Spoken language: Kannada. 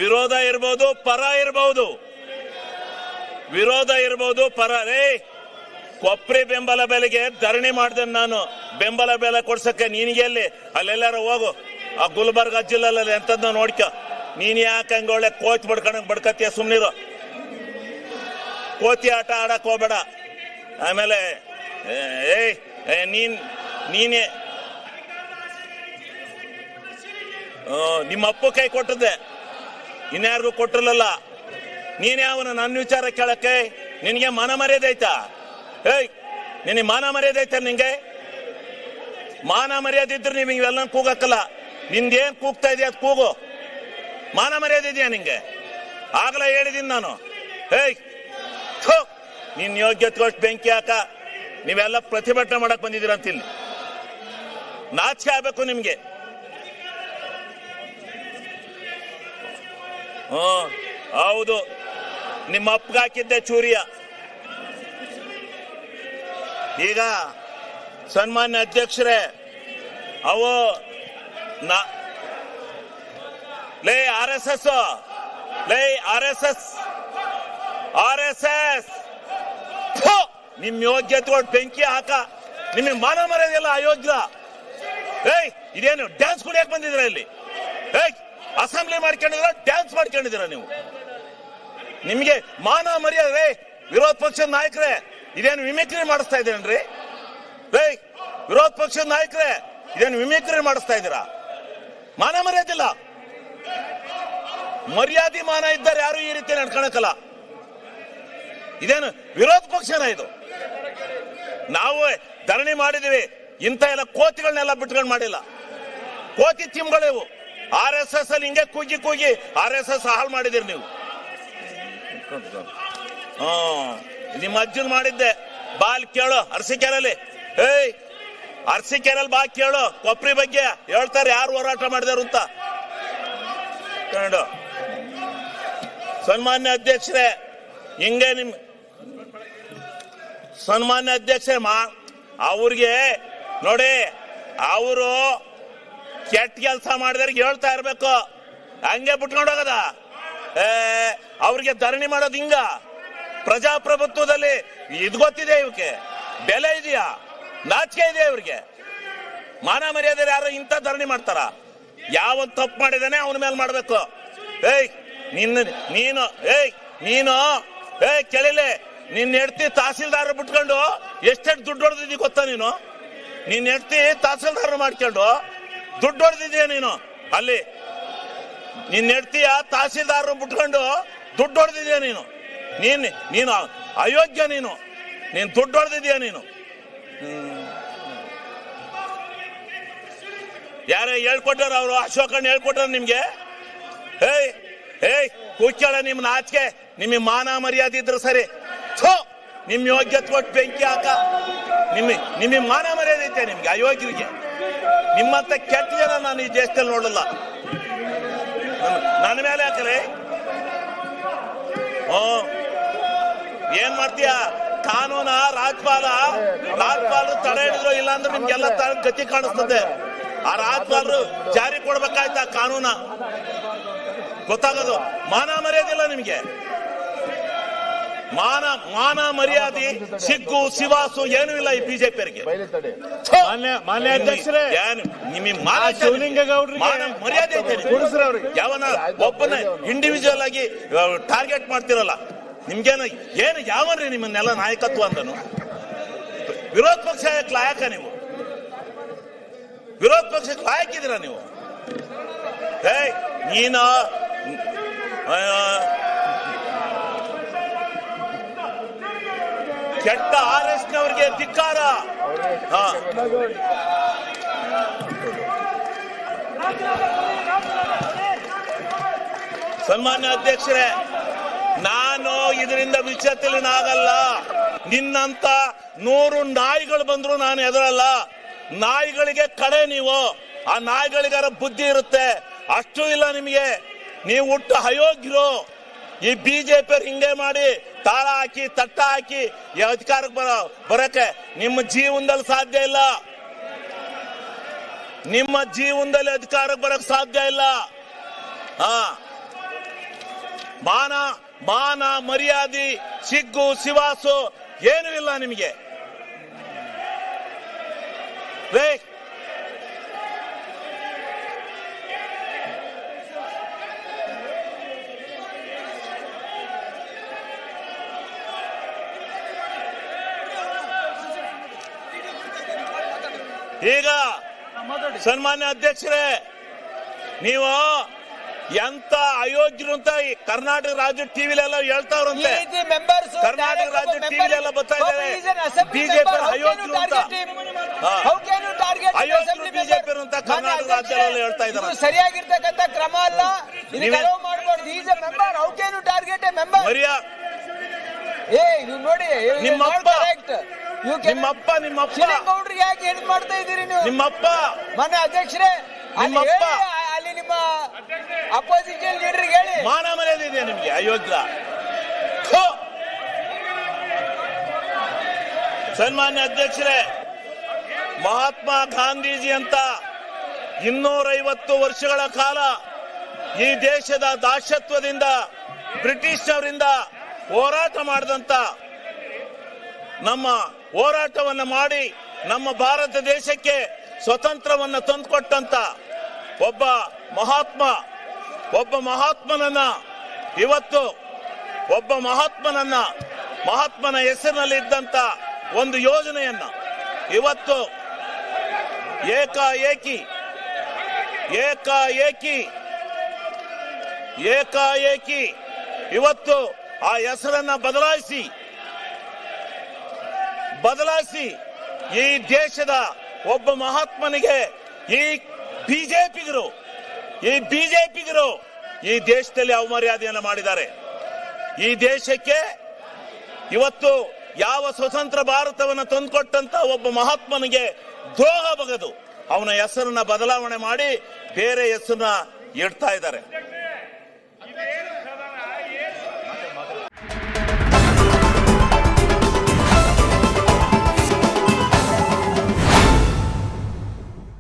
ವಿರೋಧ ಇರಬಹುದು, ಪರ ಇರಬಹುದು, ವಿರೋಧ ಇರಬಹುದು, ಪರ. ಕೊಪ್ರಿ ಬೆಂಬಲ ಬೆಲೆಗೆ ಧರಣಿ ಮಾಡಿದೆ ನಾನು. ಬೆಂಬಲ ಬೆಲೆ ಕೊಡ್ಸಕ್ಕೆ ನಿನಗೆ ಎಲ್ಲಿ? ಅಲ್ಲೆಲ್ಲಾರು ಹೋಗು, ಆ ಗುಲ್ಬರ್ಗ ಜಿಲ್ಲೆಲ್ಲ ಎಂತದ್ದು ನೋಡ್ಕ. ನೀನ್ ಯಾಕೆ ಹಂಗ ಒಳ್ಳೆ ಕೋಚ್ ಬಡ್ಕತ್ತೀಯ? ಸುಮ್ನಿರು, ಕೋತಿ ಆಟ ಆಡಕ್ ಹೋಗ್ಬೇಡ. ಆಮೇಲೆ ನೀನೇ ನಿಮ್ಮ ಅಪ್ಪು ಕೈ ಕೊಟ್ಟದ್ದೆ, ಇನ್ಯಾರಿಗೂ ಕೊಟ್ಟಿರಲಿಲ್ಲ. ನೀನೇ ಅವನು ನನ್ನ ವಿಚಾರ ಕೇಳಕ್ಕೆ ನಿನಗೆ ಮಾನ ಮರ್ಯಾದೆ ಐತಾ? ನಿನಗೆ ಮಾನ ಮರ್ಯಾದೆ ಐತ? ನಿಂಗೆ ಮಾನ ಮರ್ಯಾದೆ ಇದ್ರೆ ನೀವು ಇವೆಲ್ಲ ಕೂಗಕ್ಕಲ್ಲ. ನಿಂದೇನ್ ಕೂಗ್ತಾ ಇದೆಯಾ ಅದು ಕೂಗು. ಮಾನ ಮರ್ಯಾದೆ ಇದೆಯಾ ನಿಂಗೆ? ಆಗಲೇ ಹೇಳಿದೀನಿ ನಾನು. ನಿನ್ ಯೋಗ್ಯತೆಗೋಷ್ಟು ಬೆಂಕಿ ಹಾಕ. ನೀವೆಲ್ಲ ಪ್ರತಿಭಟನೆ ಮಾಡಕ್ ಬಂದಿದ್ದೀರ ಅಂತ ಇಲ್ಲಿ ನಾಚಿಕೆ ಆಗ್ಬೇಕು ನಿಮ್ಗೆ. ಹೌದು, ನಿಮ್ಮ ಅಪ್ಪಗೆ ಹಾಕಿದ್ದೆ ಚೂರಿಯ. ಈಗ ಸನ್ಮಾನ್ಯ ಅಧ್ಯಕ್ಷರೇ, ಅವು RSS ನಿಮ್ ಯೋಗ್ಯತೆಗಳು ಬೆಂಕಿ ಹಾಕ. ನಿಮಗೆ ಮಾನ ಮರ್ಯಾದೆಲ್ಲ ಅಯೋಗ್ಯ. ಇದೇನು ಡ್ಯಾನ್ಸ್ ಕುಡಿಯಕ್ ಬಂದಿದ್ರ ಇಲ್ಲಿ? ಅಸೆಂಬ್ಲಿ ಮಾಡ್ಕೊಂಡಿದ್ರ, ಡ್ಯಾನ್ಸ್ ಮಾಡ್ಕೊಂಡಿದ್ದೀರ ನೀವು? ನಿಮ್ಗೆ ಮಾನ ಮರ್ಯಾದೆ? ವಿರೋಧ ಪಕ್ಷದ ನಾಯಕರೇ, ಇದೇನು ಮಿಮಿಕ್ರಿ ಮಾಡಿಸ್ತಾ ಇದ್ದೀರೇನ್ರಿ? ವಿರೋಧ ಪಕ್ಷದ ನಾಯಕರೇ, ಇದೇನು ಮಿಮಿಕ್ರಿ ಮಾಡಿಸ್ತಾ ಇದ್ದೀರಾ? ಮಾನ ಮರ್ಯಾದಿಲ್ಲ. ಮರ್ಯಾದೆ ಮಾನ ಇದ್ದಾರೆ ಯಾರು ಈ ರೀತಿ ನಡ್ಕೊಳಕಲ್ಲ. ಇದೇನು ವಿರೋಧ ಪಕ್ಷನ ಇದು? ನಾವು ಧರಣಿ ಮಾಡಿದೀವಿ, ಇಂಥ ಎಲ್ಲ ಕೋತಿಗಳನ್ನೆಲ್ಲ ಬಿಟ್ಕೊಂಡು ಮಾಡಿಲ್ಲ. ಕೋತಿ ತಿಮ್ಗಳಿವು. RSS ಅಲ್ಲಿ ಹಿಂಗೆ ಕೂಗಿ ಕೂಗಿ RSS ಹಾಳು ಮಾಡಿದಿರಿ ನೀವು. ನಿಮ್ಮ ಅಜ್ಜನ್ ಮಾಡಿದ್ದೆ. ಬಾಲ್ ಕೇಳು ಅರಸೀಕೆರೆಯಲ್ಲಿ. ಅರಸೀಕೆರೆಯಲ್ಲಿ ಬಾ ಕೇಳು, ಕೊಪ್ರಿ ಬಗ್ಗೆ ಹೇಳ್ತಾರೆ ಯಾರು ಹೋರಾಟ ಮಾಡಿದಾರು ಅಂತ. ಸನ್ಮಾನ್ಯ ಅಧ್ಯಕ್ಷರೇ, ಹಿಂಗೆ ನಿಮ್ ಸನ್ಮಾನ್ಯ ಅಧ್ಯಕ್ಷರೇ, ಅವ್ರಿಗೆ ನೋಡಿ, ಅವರು ಕೆಟ್ಟ ಕೆಲಸ ಮಾಡಿದವ್ರಿಗೆ ಹೇಳ್ತಾ ಇರ್ಬೇಕು, ಹಂಗೆ ಬಿಟ್ಕೊಂಡು ಹೋಗದ. ಅವ್ರಿಗೆ ಧರಣಿ ಮಾಡೋದು ಹಿಂಗ? ಪ್ರಜಾಪ್ರಭುತ್ವದಲ್ಲಿ ಇದು ಗೊತ್ತಿದೆ, ಇವಕ್ಕೆ ಬೆಲೆ ಇದೆಯಾ? ನಾಚಿಕೆ ಇದೆಯಾ ಇವ್ರಿಗೆ? ಮಾನ ಮರ್ಯಾದೆ ಯಾರು ಇಂಥ ಧರಣಿ ಮಾಡ್ತಾರ? ಯಾವ ತಪ್ಪು ಮಾಡಿದಾನೆ ಅವನ ಮೇಲೆ ಮಾಡ್ಬೇಕು. ನೀನು ಕೇಳಿಲೆ, ನಿನ್ನ ಹೆಂಡತಿ ತಹಸೀಲ್ದಾರ್ ಬಿಟ್ಕೊಂಡು ಎಷ್ಟೆಷ್ಟು ದುಡ್ಡು ಹೊಡೆದಿದ್ದೀ ಗೊತ್ತಾ ನೀನು? ನಿನ್ನ ಹೆಂಡತಿ ತಹಸೀಲ್ದಾರ್ ಮಾಡ್ಕೊಂಡು ದುಡ್ಡು ಹೊಡೆದಿದ್ದೀಯ ನೀನು. ಅಲ್ಲಿ ನಿನ್ನ ಹೆಂಡತಿಯ ತಹಸೀಲ್ದಾರ್ ಬಿಟ್ಕೊಂಡು ದುಡ್ಡು ಹೊಡೆದಿದ್ದೀಯ ನೀನು. ನೀನು ಅಯೋಗ್ಯ. ನೀನು ದುಡ್ಡು ಹೊಡೆದಿದ್ದೀಯ ನೀನು. ಯಾರೇ ಹೇಳ್ಕೊಟ್ಟಾರ? ಅವರು ಅಶೋಕಣ್ಣ ಹೇಳ್ಕೊಟ್ಟಾರ ನಿಮ್ಗೆ? ಕೂಕ್ಯಾಳ ನಿಮ್ ನಾಚಿಕೆ. ನಿಮಗೆ ಮಾನ ಮರ್ಯಾದೆ ಇದ್ರು ಸರಿ, ನಿಮ್ ಯೋಗ್ಯತೆ ಕೊಟ್ಟು ಬೆಂಕಿ ಹಾಕ. ನಿಮಗೆ ಮಾನ ಮರ್ಯಾದೆ ಐತೆ ನಿಮ್ಗೆ? ಅಯೋಗ್ಯರಿಗೆ ನಿಮ್ಮಂತ ಕೆಟ್ಟ ಜನ ನಾನು ಈ ದೇಶದಲ್ಲಿ ನೋಡಲ್ಲ. ನನ್ನ ಮೇಲೆ ಹಾಕರೆ ಏನ್ ಮಾಡ್ತೀಯ? ಕಾನೂನ ರಾಜ್ಪಾಲರು ತಡೆ ಹಿಡಿದ್ರು, ಇಲ್ಲಾಂದ್ರೆ ನಿಮ್ಗೆಲ್ಲ ಗತಿ ಕಾಣಿಸ್ತದೆ. ಆ ರಾಜ್ಪಾಲರು ಜಾರಿ ಕೊಡ್ಬೇಕಾಯ್ತಾ ಕಾನೂನ? ಗೊತ್ತಾಗೋದು. ಮಾನ ಮರ್ಯಾದಿಲ್ಲ ನಿಮ್ಗೆ. ಮಾನ ಮರ್ಯಾದೆ, ಸಿಗ್ಗು ಸಿವಾಸು ಏನೂ ಇಲ್ಲ ಈ ಬಿಜೆಪಿಯವರಿಗೆ. ಮಾನ್ಯ ಅಧ್ಯಕ್ಷರೇ, ನಿಮಗೆ ಮರ್ಯಾದೆ ಐತೆ? ಯಾವನ ಒಬ್ಬನ ಇಂಡಿವಿಜುವಲ್ ಆಗಿ ಟಾರ್ಗೆಟ್ ಮಾಡ್ತಿರಲ್ಲ. ನಿಮ್ಗೇನು ಯಾವನ್ರಿ ನಿಮ್ಮನ್ನೆಲ್ಲ ನಾಯಕತ್ವ ಅಂದನು? ವಿರೋಧ ಪಕ್ಷ ಲಾಯಕ ನೀವು? ವಿರೋಧ ಪಕ್ಷಕ್ಕೆ ಲಾಯಕಿದ್ದೀರ ನೀವು? ನೀನು ಕೆಟ್ಟ RSSನವರಿಗೆ ಧಿಕ್ಕಾರ. ಸನ್ಮಾನ್ಯ ಅಧ್ಯಕ್ಷರೇ, ನಾನು ಇದರಿಂದ ವಿಚಲಿತನಾಗಲ್ಲ. ನಿನ್ನಂತ 100 ನಾಯಿಗಳು ಬಂದ್ರು ನಾನು ಎದುರಲ್ಲ. ನಾಯಿಗಳಿಗೆ ಕಡೆ ನೀವು. ಆ ನಾಯಿಗಳಿಗಾರ ಬುದ್ಧಿ ಇರುತ್ತೆ, ಅಷ್ಟು ಇಲ್ಲ ನಿಮಗೆ. ನೀವು ಹುಟ್ಟು ಅಯೋಗ್ಯರು. ಈ ಬಿಜೆಪಿ ಹಿಂಗೆ ಮಾಡಿ ತಾಳ ಹಾಕಿ ತಟ್ಟ ಹಾಕಿ ಈ ಅಧಿಕಾರಕ್ಕೆ ಬರಕ್ಕೆ ನಿಮ್ಮ ಜೀವನದಲ್ಲಿ ಸಾಧ್ಯ ಇಲ್ಲ. ನಿಮ್ಮ ಜೀವನದಲ್ಲಿ ಅಧಿಕಾರಕ್ಕೆ ಬರಕ್ ಸಾಧ್ಯ ಇಲ್ಲ. ಮಾನ ಮರ್ಯಾದೆ ಸಿಗ್ಗು ಸಿವಾಸು ಏನೂ ಇಲ್ಲ ನಿಮಗೆ. ಈಗ ಸನ್ಮಾನ್ಯ ಅಧ್ಯಕ್ಷರೇ, ನೀವು ಎಂತ ಅಯೋಗ್ಯರು ಅಂತ ಈ ಕರ್ನಾಟಕ ರಾಜ್ಯ ಟಿವಿಲೆಲ್ಲ ಹೇಳ್ತಾವ್ರಂತೆ. ಕರ್ನಾಟಕ ರಾಜ್ಯ ಟಿವಿಲೆಲ್ಲ ಬರ್ತಾ ಇದ್ದಾರೆ ಬಿಜೆಪಿ ಅಯೋಗ್ಯರು ಅಂತ, ಅಯೋಗ್ಯರು ಬಿಜೆಪಿ ಅಂತ ಕರ್ನಾಟಕ ರಾಜ್ಯದಲ್ಲಿ ಹೇಳ್ತಾ ಇದ್ದಾರೆ. ಸರಿಯಾಗಿರ್ತಕ್ಕಂಥ ಕ್ರಮ ಅಲ್ಲ. ನೋಡಿ ನಿಮ್ಮಪ್ಪ ಗೌಡ್ರಿಗೆ ಯಾಕೆ ಹೆಣ್ ಮಾಡ್ತಾ ಇದ್ದೀರಿ ನೀವು? ನಿಮ್ಮಪ್ಪ ಮಾನ್ಯ ಅಧ್ಯಕ್ಷರೇ, ನಿಮ್ಮಪ್ಪ ಅಲ್ಲಿ ನಿಮ್ಮ ಅಪೋಸಿಷನ್ ಲೀಡರ್ಗೆ ಹೇಳಿ. ಮಾನ ಮರ್ಯಾದೆ ಇದೆಯಾ ನಿಮ್ಗೆ? ಅಯೋಗ್ಯ. ಸನ್ಮಾನ್ಯ ಅಧ್ಯಕ್ಷರೇ, ಮಹಾತ್ಮ ಗಾಂಧೀಜಿ ಅಂತ 250 ವರ್ಷಗಳ ಕಾಲ ಈ ದೇಶದ ದಾಸತ್ವದಿಂದ ಬ್ರಿಟಿಷ್ನವರಿಂದ ಹೋರಾಟ ಮಾಡಿದಂತ, ನಮ್ಮ ಹೋರಾಟವನ್ನು ಮಾಡಿ ನಮ್ಮ ಭಾರತ ದೇಶಕ್ಕೆ ಸ್ವತಂತ್ರವನ್ನು ತಂದುಕೊಟ್ಟಂತ ಒಬ್ಬ ಮಹಾತ್ಮನನ್ನ ಇವತ್ತು ಮಹಾತ್ಮನ ಹೆಸರಿನಲ್ಲಿ ಇದ್ದಂತ ಒಂದು ಯೋಜನೆಯನ್ನ ಇವತ್ತು ಏಕಾಏಕಿ ಇವತ್ತು ಆ ಹೆಸರನ್ನ ಬದಲಾಯಿಸಿ ಈ ದೇಶದ ಒಬ್ಬ ಮಹಾತ್ಮನಿಗೆ ಈ ಬಿಜೆಪಿಗರು ಈ ದೇಶದಲ್ಲಿ ಅವಮರ್ಯಾದೆಯನ್ನು ಮಾಡಿದ್ದಾರೆ. ಈ ದೇಶಕ್ಕೆ ಇವತ್ತು ಯಾವ ಸ್ವತಂತ್ರ ಭಾರತವನ್ನು ತಂದುಕೊಟ್ಟಂತ ಒಬ್ಬ ಮಹಾತ್ಮನಿಗೆ ದ್ರೋಹ ಬಗೆದು ಅವನ ಹೆಸರನ್ನ ಬದಲಾವಣೆ ಮಾಡಿ ಬೇರೆ ಹೆಸರನ್ನ ಇಡ್ತಾ ಇದ್ದಾರೆ.